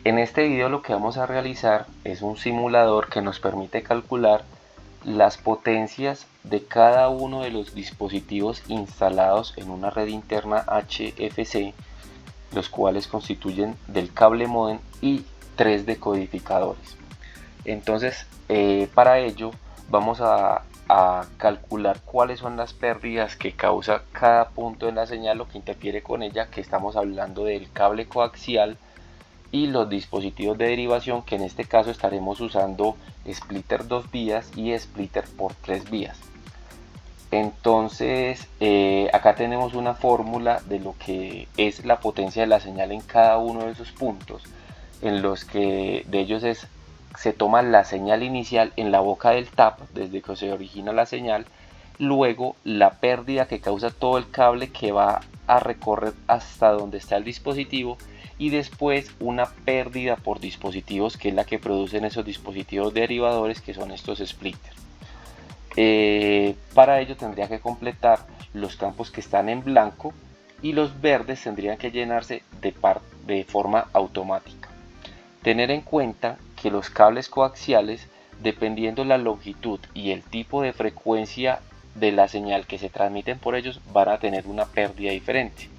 En este video lo que vamos a realizar es un simulador que nos permite calcular las potencias de cada uno de los dispositivos instalados en una red interna HFC, los cuales constituyen del cable modem y 3 decodificadores. Entonces, para ello vamos a calcular cuáles son las pérdidas que causa cada punto en la señal o que interfiere con ella, que estamos hablando del cable coaxial y los dispositivos de derivación, que en este caso estaremos usando splitter 2 vías y splitter por 3 vías. Entonces acá tenemos una fórmula de lo que es la potencia de la señal en cada uno de esos puntos, en los que de ellos se toma la señal inicial en la boca del tap desde que se origina la señal, luego la pérdida que causa todo el cable que va a recorrer hasta donde está el dispositivo, y después una pérdida por dispositivos, que es la que producen esos dispositivos derivadores, que son estos splitters. Para ello tendría que completar los campos que están en blanco, y los verdes tendrían que llenarse de forma automática. Tener en cuenta que los cables coaxiales, dependiendo la longitud y el tipo de frecuencia de la señal que se transmiten por ellos, van a tener una pérdida diferente.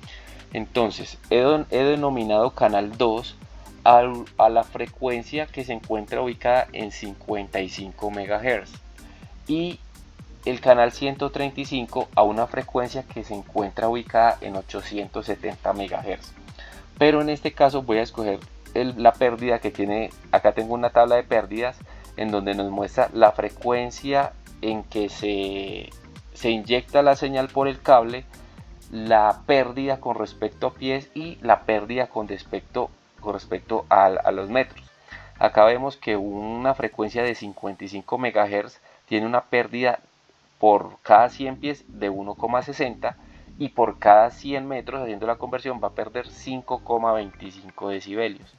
Entonces he denominado canal 2 a la frecuencia que se encuentra ubicada en 55 MHz y el canal 135 a una frecuencia que se encuentra ubicada en 870 MHz. Pero en este caso voy a escoger la pérdida que tiene. Acá tengo una tabla de pérdidas en donde nos muestra la frecuencia en que se inyecta la señal por el cable, la pérdida con respecto a pies y la pérdida con respecto a los metros. Acá vemos que una frecuencia de 55 MHz tiene una pérdida por cada 100 pies de 1,60 y por cada 100 metros, haciendo la conversión, va a perder 5,25 decibelios.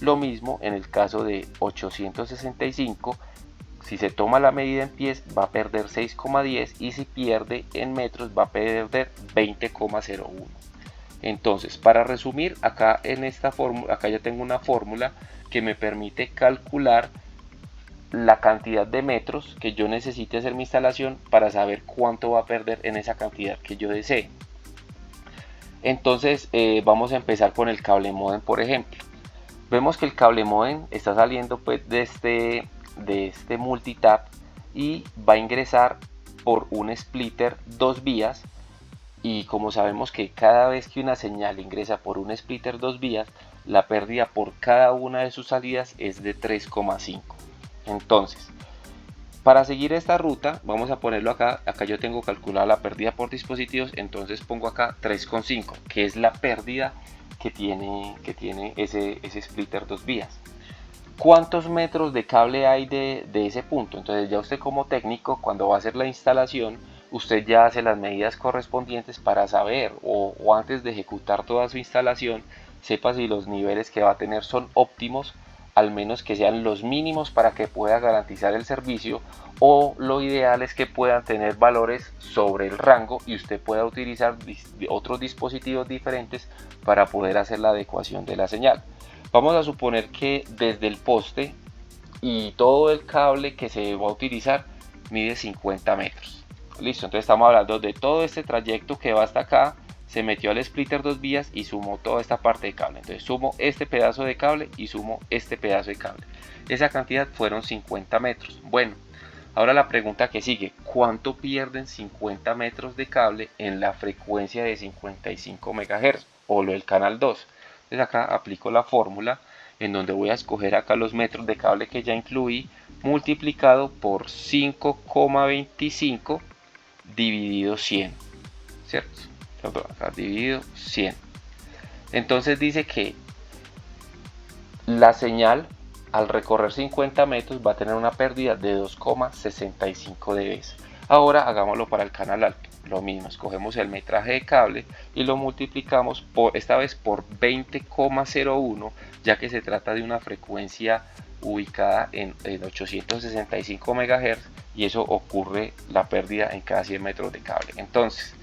Lo mismo en el caso de 865, si se toma la medida en pies va a perder 6,10 y si pierde en metros va a perder 20,01. Entonces, para resumir, acá en esta fórmula, acá ya tengo una fórmula que me permite calcular la cantidad de metros que yo necesite hacer mi instalación para saber cuánto va a perder en esa cantidad que yo desee. Entonces vamos a empezar con el cable modem, por ejemplo. Vemos que el cable modem está saliendo pues de este multitap y va a ingresar por un splitter 2 vías, y como sabemos que cada vez que una señal ingresa por un splitter 2 vías, la pérdida por cada una de sus salidas es de 3,5. Entonces, para seguir esta ruta vamos a ponerlo acá. Acá yo tengo calculada la pérdida por dispositivos, entonces pongo acá 3,5, que es la pérdida que tiene ese splitter 2 vías. ¿Cuántos metros de cable hay de ese punto? Entonces ya usted como técnico, cuando va a hacer la instalación, usted ya hace las medidas correspondientes para saber, o antes de ejecutar toda su instalación, sepa si los niveles que va a tener son óptimos, al menos que sean los mínimos para que pueda garantizar el servicio, o lo ideal es que puedan tener valores sobre el rango y usted pueda utilizar otros dispositivos diferentes para poder hacer la adecuación de la señal. Vamos a suponer que desde el poste y todo el cable que se va a utilizar mide 50 metros. Listo, entonces estamos hablando de todo este trayecto que va hasta acá. Se metió al splitter 2 vías y sumó toda esta parte de cable. Entonces sumo este pedazo de cable y sumo este pedazo de cable. Esa cantidad fueron 50 metros. Bueno, ahora la pregunta que sigue: ¿cuánto pierden 50 metros de cable en la frecuencia de 55 MHz o lo del canal 2? Entonces acá aplico la fórmula en donde voy a escoger acá los metros de cable que ya incluí, multiplicado por 5,25 dividido 100, ¿cierto? Acá dividido 100. Entonces dice que la señal al recorrer 50 metros va a tener una pérdida de 2,65 dB. Ahora hagámoslo para el canal alto. Lo mismo, escogemos el metraje de cable y lo multiplicamos esta vez por 20,01, ya que se trata de una frecuencia ubicada en 865 MHz y eso ocurre la pérdida en cada 100 metros de cable. Entonces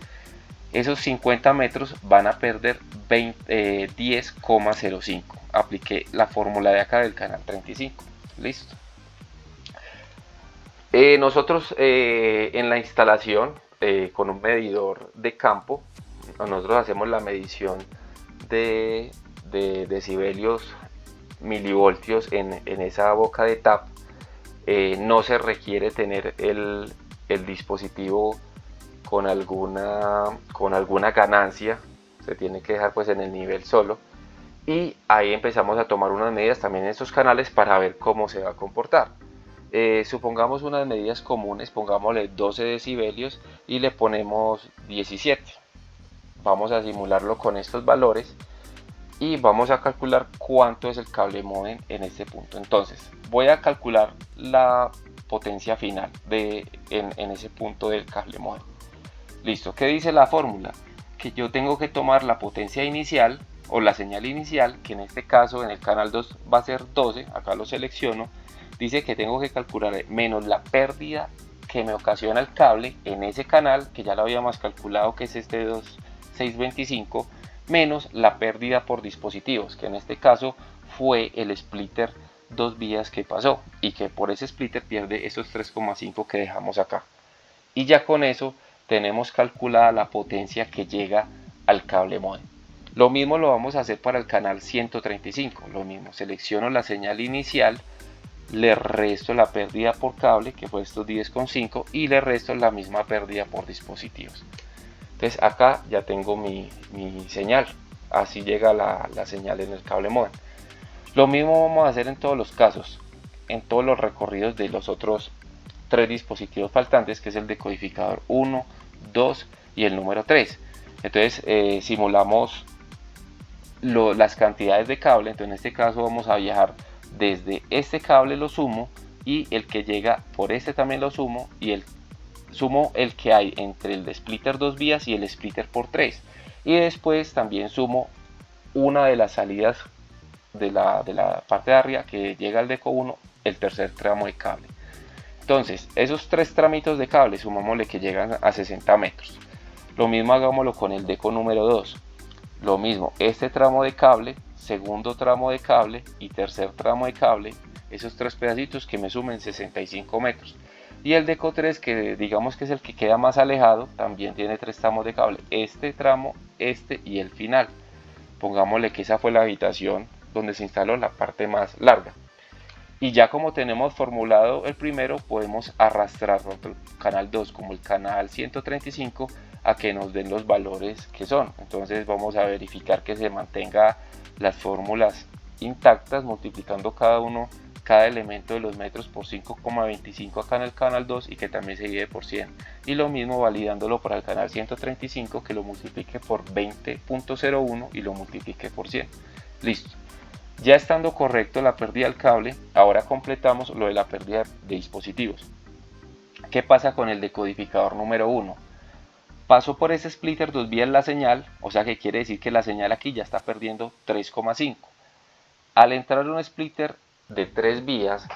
esos 50 metros van a perder 10,05. apliqué la fórmula de acá del canal 35. Listo. Nosotros en la instalación con un medidor de campo, nosotros hacemos la medición de decibelios, milivoltios en esa boca de tap. No se requiere tener el dispositivo con alguna ganancia, se tiene que dejar pues en el nivel solo, y ahí empezamos a tomar unas medidas también en estos canales para ver cómo se va a comportar. Supongamos unas medidas comunes, pongámosle 12 decibelios y le ponemos 17. Vamos a simularlo con estos valores y vamos a calcular cuánto es el cable modem en este punto. Entonces voy a calcular la potencia final en ese punto del cable modem. Listo, ¿qué dice la fórmula? Que yo tengo que tomar la potencia inicial o la señal inicial, que en este caso en el canal 2 va a ser 12, acá lo selecciono. Dice que tengo que calcular menos la pérdida que me ocasiona el cable en ese canal, que ya lo habíamos calculado, que es este 2625, menos la pérdida por dispositivos, que en este caso fue el splitter 2 vías que pasó, y que por ese splitter pierde esos 3,5 que dejamos acá. Y ya con eso tenemos calculada la potencia que llega al cable modem. Lo mismo lo vamos a hacer para el canal 135, lo mismo, selecciono la señal inicial, le resto la pérdida por cable, que fue estos 10,5, y le resto la misma pérdida por dispositivos. Entonces acá ya tengo mi señal, así llega la señal en el cable modem. Lo mismo vamos a hacer en todos los casos, en todos los recorridos de los otros 3 dispositivos faltantes, que es el decodificador 1, 2 y el número 3. Entonces simulamos las cantidades de cable. Entonces en este caso vamos a viajar desde este cable, lo sumo, y el que llega por este también lo sumo, y sumo el que hay entre el de splitter 2 vías y el splitter por 3, y después también sumo una de las salidas de la parte de arriba que llega al deco 1, el tercer tramo de cable. Entonces esos 3 tramitos de cable sumámosle que llegan a 60 metros. Lo mismo hagámoslo con el deco número 2. Lo mismo, este tramo de cable, segundo tramo de cable y tercer tramo de cable, esos 3 pedacitos que me sumen 65 metros. Y el deco 3, que digamos que es el que queda más alejado, también tiene 3 tramos de cable, este tramo, este y el final. Pongámosle que esa fue la habitación donde se instaló la parte más larga. Y ya como tenemos formulado el primero, podemos arrastrar tanto el canal 2 como el canal 135 a que nos den los valores que son. Entonces vamos a verificar que se mantenga las fórmulas intactas, multiplicando cada elemento de los metros por 5,25 acá en el canal 2, y que también se divide por 100. Y lo mismo validándolo para el canal 135, que lo multiplique por 20,01 y lo multiplique por 100. Listo. Ya estando correcto la pérdida del cable, ahora completamos lo de la pérdida de dispositivos. ¿Qué pasa con el decodificador número 1? Pasó por ese splitter 2 vías la señal, o sea que quiere decir que la señal aquí ya está perdiendo 3,5. Al entrar un splitter de 3 vías,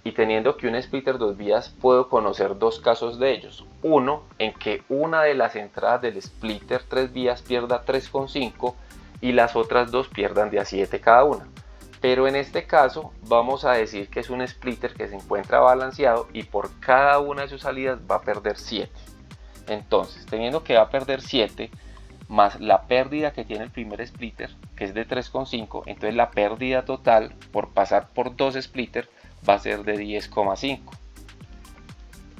y teniendo que un splitter 2 vías, puedo conocer 2 casos de ellos. Uno, en que una de las entradas del splitter 3 vías pierda 3,5 y las otras 2 pierdan de a 7 cada una. Pero en este caso vamos a decir que es un splitter que se encuentra balanceado y por cada una de sus salidas va a perder 7. Entonces, teniendo que va a perder 7 más la pérdida que tiene el primer splitter, que es de 3,5, entonces la pérdida total por pasar por 2 splitters va a ser de 10,5.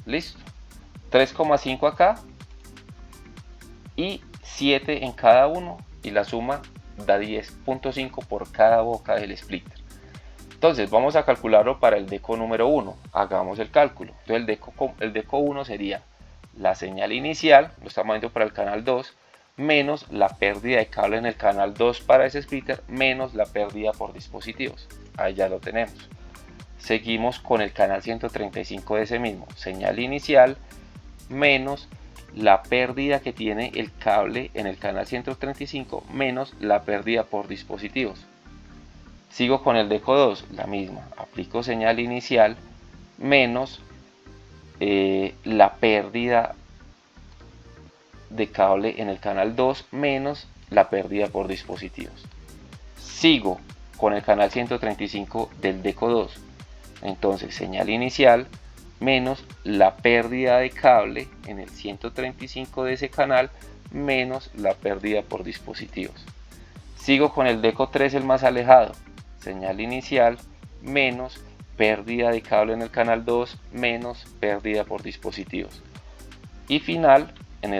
Listo. 3,5 acá y 7 en cada uno, y la suma da 10,5 por cada boca del splitter. Entonces vamos a calcularlo para el deco número 1. Hagamos el cálculo. Entonces el deco 1 sería la señal inicial, lo estamos viendo para el canal 2, menos la pérdida de cable en el canal 2 para ese splitter, menos la pérdida por dispositivos. Ahí ya lo tenemos. Seguimos con el canal 135 de ese mismo, señal inicial menos la pérdida que tiene el cable en el canal 135 menos la pérdida por dispositivos. Sigo con el deco 2, la misma, aplico señal inicial menos la pérdida de cable en el canal 2 menos la pérdida por dispositivos. Sigo con el canal 135 del Deco 2. Entonces señal inicial menos la pérdida de cable en el 135 de ese canal menos la pérdida por dispositivos. Sigo con el Deco 3, el más alejado, señal inicial menos pérdida de cable en el canal 2 menos pérdida por dispositivos. Y final, en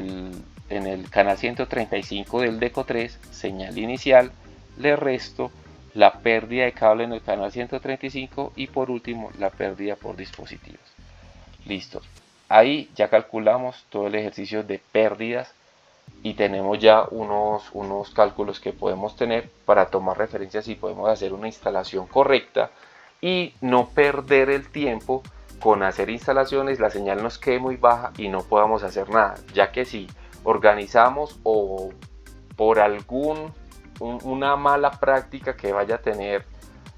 el canal 135 del Deco 3, señal inicial, le resto la pérdida de cable en el canal 135 y por último la pérdida por dispositivos. Listo. Ahí ya calculamos todo el ejercicio de pérdidas y tenemos ya unos cálculos que podemos tener para tomar referencias y podemos hacer una instalación correcta y no perder el tiempo con hacer instalaciones, la señal nos quede muy baja y no podamos hacer nada, ya que si organizamos o por una mala práctica que vaya a tener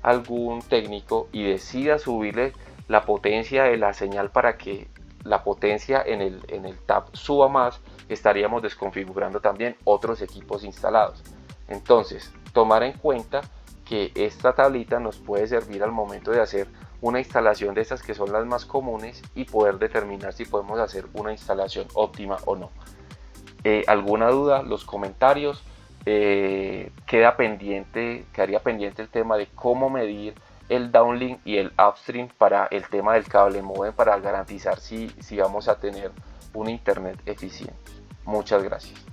algún técnico y decida subirle la potencia de la señal para que la potencia en el tab suba más, estaríamos desconfigurando también otros equipos instalados. Entonces, tomar en cuenta que esta tablita nos puede servir al momento de hacer una instalación de estas que son las más comunes y poder determinar si podemos hacer una instalación óptima o no. ¿Alguna duda? Los comentarios. Quedaría pendiente el tema de cómo medir el downlink y el upstream para el tema del cable modem para garantizar si vamos a tener un internet eficiente. Muchas gracias.